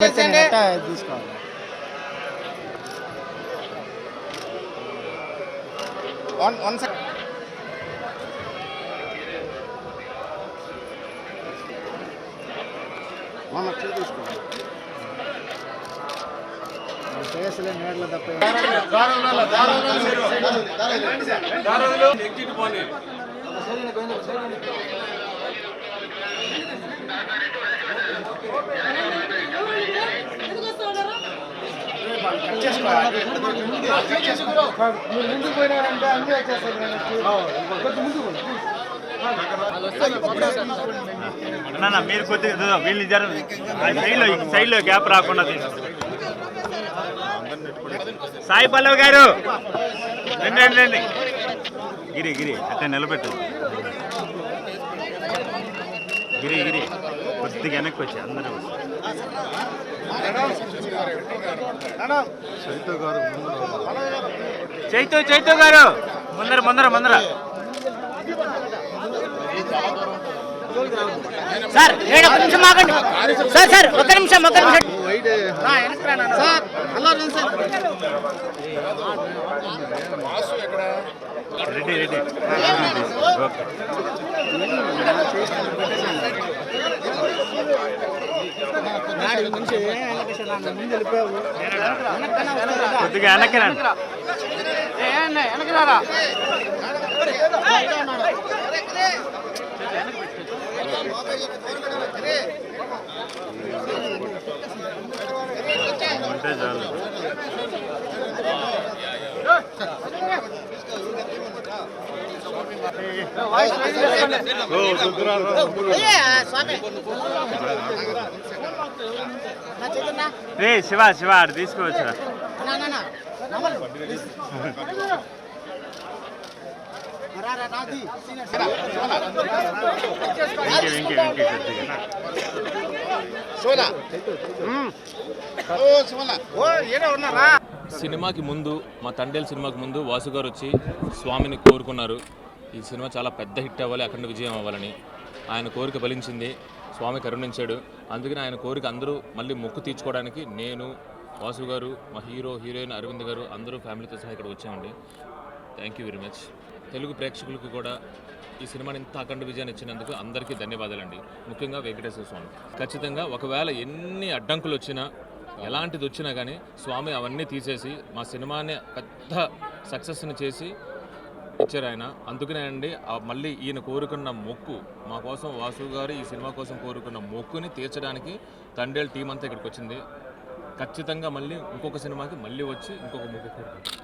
తీసుకోవాలి. కేసులే నేర్లు తప్ప ముందుకు పోయినారంటే అన్నీ వచ్చేస్తాయి. మీరు కొద్దిగా వీళ్ళు సైడ్లో గ్యాప్ రాకుండా సాయి పల్లవి గారు రండి రండి రండి. గిరి గిరి అట్లా నిలబెట్టు. గిరి గిరి కొద్దిగా వెనక్కి వచ్చి అందరూ చైతు గారు ముందర ముందర ముందర. సార్ ఒక నిమిషం ఆగండి సార్. సార్ ఒక్క నిమిషం సార్. రెడ్డి రెడ్డి ఓకే. కొద్దిగా వెనక్కి రండి. ఉంటే చాలు. రే శివ శివ ఆడు తీసుకోవచ్చురా. సినిమాకి ముందు మా తండేల్ సినిమాకి ముందు వాసు గారు వచ్చి స్వామిని కోరుకున్నారు. ఈ సినిమా చాలా పెద్ద హిట్ అవ్వాలి, అఖండ విజయం అవ్వాలని. ఆయన కోరిక ఫలించింది, స్వామి కరుణించాడు. అందుకని ఆయన కోరిక అందరూ మళ్ళీ మొక్కు తీర్చుకోవడానికి నేను, వాసు గారు, మా హీరో హీరోయిన్ అరవింద్ గారు అందరూ ఫ్యామిలీతో సహా ఇక్కడ వచ్చామండి. Thank you very much. Telugu ప్రేక్షకులకు కూడా ఈ సినిమాని ఇంత అఖండ విజయాన్ని ఇచ్చినందుకు అందరికీ ధన్యవాదాలండి. ముఖ్యంగా వెంకటేశ్వర స్వామి. ఖచ్చితంగా ఒకవేళ ఎన్ని అడ్డంకులు వచ్చినా ఎలాంటిది వచ్చినా కానీ స్వామి అవన్నీ తీసేసి మా సినిమాని పెద్ద సక్సెస్ని చేసి ఇచ్చారు ఆయన. అందుకనే అండి మళ్ళీ ఈయన కోరుకున్న మొక్కు మా కోసం, వాసు గారు ఈ సినిమా కోసం కోరుకున్న మొక్కుని తీర్చడానికి తండేల్ టీం అంతా ఇక్కడికి వచ్చింది. ఖచ్చితంగా మళ్ళీ ఇంకొక సినిమాకి మళ్ళీ వచ్చి ఇంకొక మొక్కు కోరుకుంటాం.